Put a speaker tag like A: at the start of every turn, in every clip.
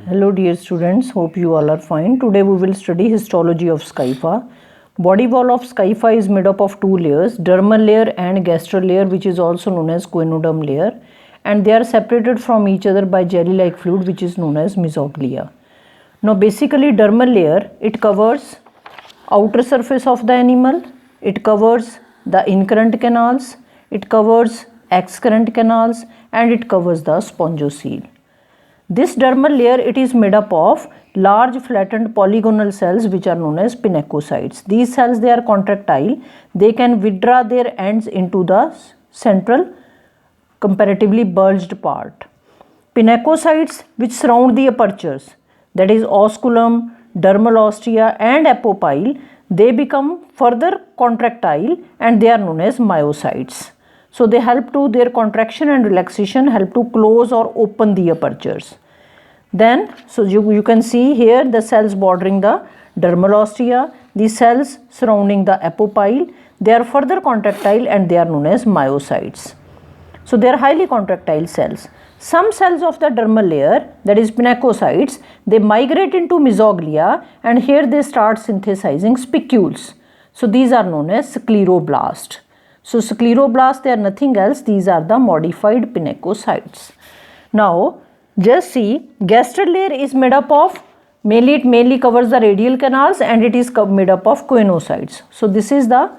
A: Hello dear students, hope you all are fine. Today we will study histology of Scypha. Body wall of Scypha is made up of two layers, dermal layer and gastral layer, which is also known as coenoderm layer, and they are separated from each other by jelly-like fluid which is known as mesoglea. Now basically dermal layer, it covers outer surface of the animal, it covers the incurrent canals, it covers excurrent canals, and it covers the spongiocele. This dermal layer, it is made up of large flattened polygonal cells which are known as pinacocytes. These cells, they are contractile. They can withdraw their ends into the central comparatively bulged part. Pinacocytes which surround the apertures, that is osculum, dermal ostia and apopyle, they become further contractile and they are known as myocytes. So they help to their contraction and relaxation, help to close or open the apertures. Then, so you can see here the cells bordering the dermal ostia, the cells surrounding the apopyle, they are further contractile and they are known as myocytes. So they are highly contractile cells. Some cells of the dermal layer, that is pinacocytes, they migrate into mesoglea and here they start synthesizing spicules. So these are known as scleroblast. So scleroblasts, they are nothing else, these are the modified pinacocytes. Now just see, gastral layer is made up of, it mainly covers the radial canals and it is made up of coenocytes. So this is the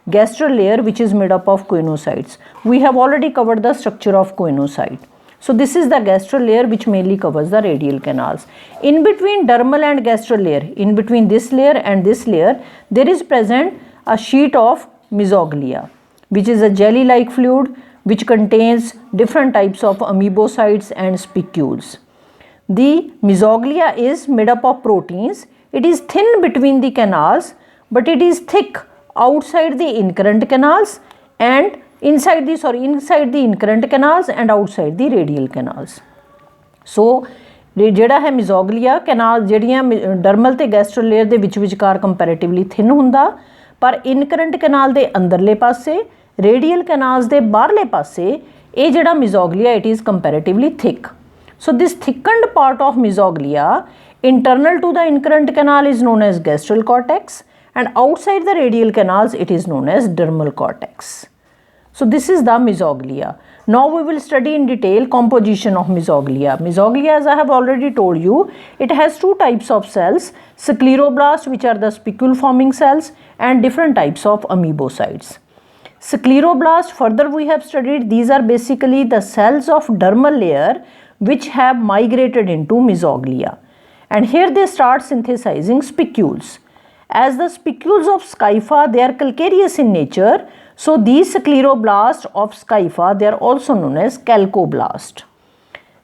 A: gastral layer which is made up of coenocytes. We have already covered the structure of coenocyte. So this is the gastral layer which mainly covers the radial canals. In between dermal and gastral layer, in between this layer and this layer, there is present a sheet of mesoglea, which is a jelly-like fluid which contains different types of amoebocytes and spicules. The mesoglea is made up of proteins. It is thin between the canals, but it is thick outside the incurrent canals and inside the incurrent canals and outside the radial canals. So ਜਿਹੜਾ ਹੈ mesoglea canal ਜਿਹੜੀਆਂ dermal ਤੇ gastral layer ਦੇ ਵਿਚਕਾਰ comparatively thin ਹੁੰਦਾ, ਪਰ incurrent canal ਦੇ ਅੰਦਰਲੇ ਪਾਸੇ radial canals ਦੇ ਬਾਹਰਲੇ ਪਾਸੇ ਇਹ ਜਿਹੜਾ mesoglea, it is comparatively thick. So this thickened part of mesoglea internal to the incurrent canal is known as gastral cortex and outside the radial canals it is known as dermal cortex. So this is the mesoglea. Now we will study in detail composition of mesoglea. Mesoglea, as I have already told you, it has two types of cells, scleroblasts, which are the spicule forming cells, and different types of amoebocytes. Scleroblast, further we have studied, these are basically the cells of dermal layer which have migrated into mesoglea. And here they start synthesizing spicules. As the spicules of Scypha, they are calcareous in nature, so these scleroblasts of Scypha, they are also known as chalcoblast.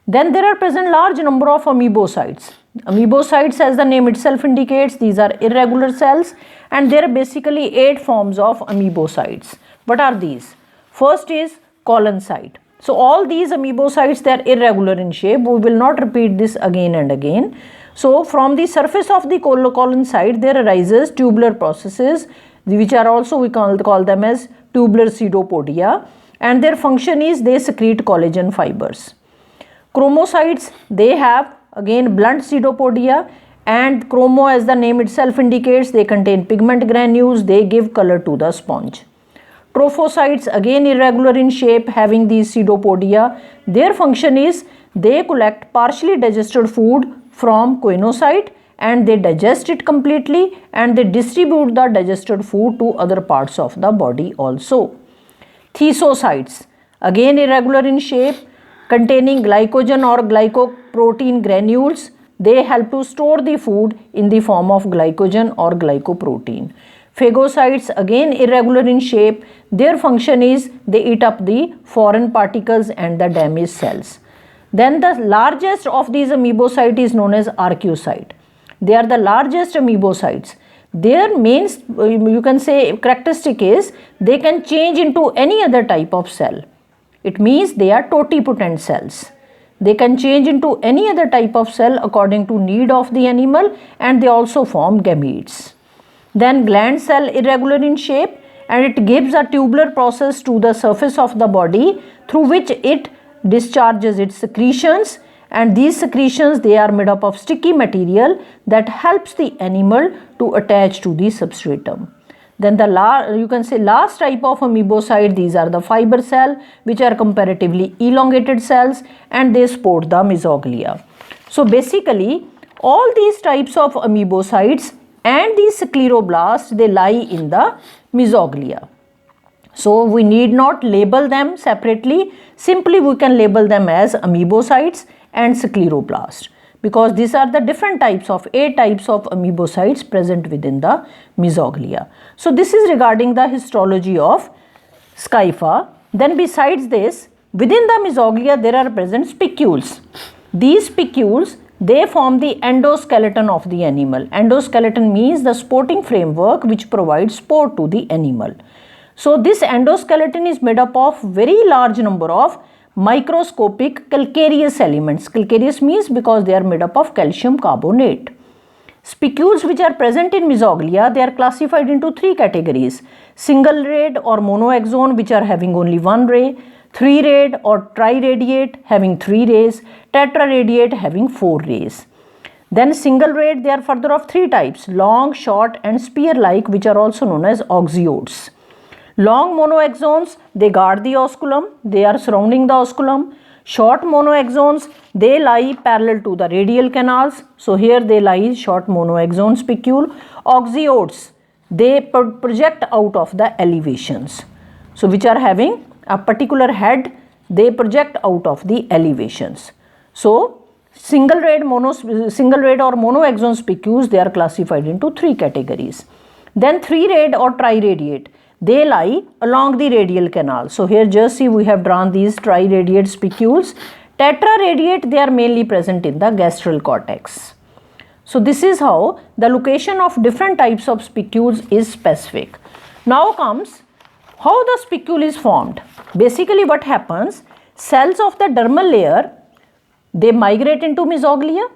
A: Then there are present large number of amoebocytes. Amoebocytes, as the name itself indicates, these are irregular cells and there are basically 8 forms of amoebocytes. What are these? First is coloncyte. So all these amoebocytes, they are irregular in shape. We will not repeat this again and again. So from the surface of the coloncyte, there arises tubular processes, which are also, we call them as tubular pseudopodia, and their function is they secrete collagen fibers. Chromocytes, they have again blunt pseudopodia, and chromo, as the name itself indicates, they contain pigment granules, they give color to the sponge. Trophocytes, again irregular in shape, having these pseudopodia. Their function is they collect partially digested food from coenocyte and they digest it completely and they distribute the digested food to other parts of the body also. Thisocytes, again irregular in shape, containing glycogen or glycoprotein granules. They help to store the food in the form of glycogen or glycoprotein. Phagocytes, again irregular in shape, their function is they eat up the foreign particles and the damaged cells. Then the largest of these amoebocytes is known as archaeocyte. They are the largest amoebocytes. Their main, you can say, characteristic is they can change into any other type of cell. It means they are totipotent cells. They can change into any other type of cell according to need of the animal and they also form gametes. Then gland cell irregular in shape and it gives a tubular process to the surface of the body through which it discharges its secretions and these secretions, they are made up of sticky material that helps the animal to attach to the substratum. Then you can say last type of amoebocyte, these are the fiber cell, which are comparatively elongated cells, and they support the mesoglea. So basically all these types of amoebocytes and these scleroblasts, they lie in the mesoglea. So we need not label them separately, simply we can label them as amoebocytes and scleroblast, because these are the different types of 8 types of amoebocytes present within the mesoglea. So this is regarding the histology of Scypha. Then besides this, within the mesoglea there are present spicules. These spicules, they form the endoskeleton of the animal. Endoskeleton means the supporting framework which provides support to the animal. So this endoskeleton is made up of very large number of microscopic calcareous elements. Calcareous means because they are made up of calcium carbonate. Spicules which are present in mesoglea, they are classified into 3 categories: single-rayed or monoaxone, which are having only 1 ray; 3-rayed or triradiate, having 3 rays; tetraradiate, having 4 rays. Then single-rayed, they are further of 3 types: long, short and spear-like, which are also known as oxyoids. Long monoaxones, they guard the osculum, they are surrounding the osculum. Short monoaxones, they lie parallel to the radial canals. So here they lie short monoaxone spicule. Oxyoids, they project out of the elevations. So which are having a particular head, they project out of the elevations. So single-rayed or monoaxone spicules, they are classified into 3 categories. Then 3-rayed or triradiate, they lie along the radial canal. So here just see we have drawn these triradiate spicules. Tetraradiate, they are mainly present in the gastral cortex. So this is how the location of different types of spicules is specific. Now comes how the spicule is formed. Basically what happens, cells of the dermal layer, they migrate into mesoglea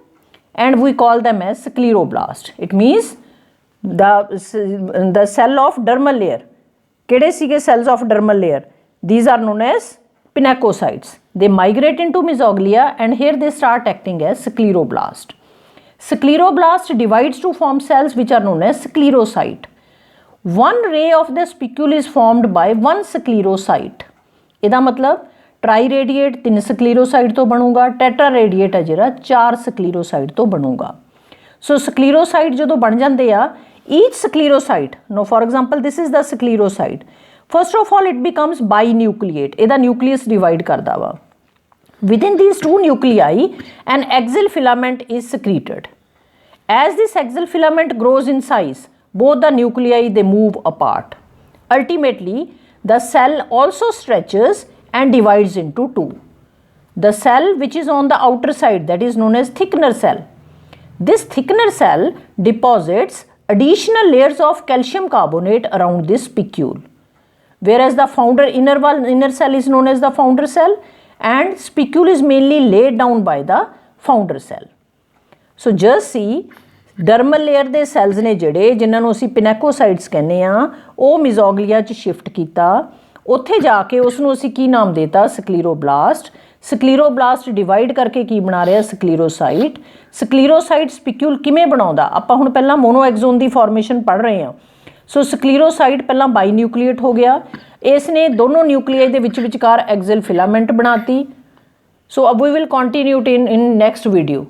A: and we call them as scleroblast. It means the cell of dermal layer. Kede sige cells of dermal layer? These are known as pinacocytes. They migrate into mesoglea and here they start acting as scleroblast. Scleroblast divides to form cells which are known as sclerocyte. One ray of the spicule is formed by one sclerocyte. ਇਹਦਾ मतलब triradiate 3 sclerocyte ਤੋਂ ਬਣੂਗਾ, tetraradiate ਹੈ ਜਿਹੜਾ 4 sclerocyte ਤੋਂ ਬਣੂਗਾ. So sclerocyte ਜਦੋਂ ਬਣ ਜਾਂਦੇ ਆ, each sclerocyte, now for example this is the sclerocyte, first of all it becomes binucleate. ਇਹਦਾ nucleus divide ਕਰਦਾ ਵਾ. Within these 2 nuclei, an axial filament is secreted. As this axial filament grows in size, both the nuclei, they move apart. Ultimately, the cell also stretches and divides into 2. The cell which is on the outer side, that is known as thickener cell. This thickener cell deposits additional layers of calcium carbonate around this spicule. Whereas the inner cell is known as the founder cell, and spicule is mainly laid down by the founder cell. So just see, dermal layer ਦੇ cells ਨੇ ਜਿਹੜੇ ਜਿਨ੍ਹਾਂ ਨੂੰ ਅਸੀਂ ਪਿਨੈਕੋਸਾਈਟਸ ਕਹਿੰਦੇ ਆ, ਉਹ ਮਿਜ਼ੋਗਲੀਆ 'ਚ ਸ਼ਿਫਟ ਕੀਤਾ, ਉੱਥੇ ਜਾ ਕੇ ਉਸ ਨੂੰ ਅਸੀਂ ਕੀ ਨਾਮ ਦੇਤਾ? ਸਕਲੀਰੋਬਲਾਸਟ. ਸਕਲੀਰੋਬਲਾਸਟ ਡਿਵਾਈਡ ਕਰਕੇ ਕੀ ਬਣਾ ਰਿਹਾ? ਸਕਲੀਰੋਸਾਈਟ. ਸਕਲੀਰੋਸਾਈਟ ਸਪਿਕਿਊਲ ਕਿਵੇਂ ਬਣਾਉਂਦਾ? ਆਪਾਂ ਹੁਣ ਪਹਿਲਾਂ ਮੋਨੋਐਕਜ਼ੋਨ ਦੀ ਫਾਰਮੇਸ਼ਨ ਪੜ੍ਹ ਰਹੇ ਹਾਂ. ਸੋ ਸਕਲੀਰੋਸਾਈਟ ਪਹਿਲਾਂ ਬਾਈਨਿਊਕਲੀਏਟ ਹੋ ਗਿਆ, ਇਸ ਨੇ ਦੋਨੋਂ ਨਿਊਕਲੀਆਈ ਦੇ ਵਿਚਕਾਰ ਐਕਸਿਲ ਫਿਲਾਮੈਂਟ ਬਣਾਤੀ. ਸੋ ਅਬ we will continue in next video.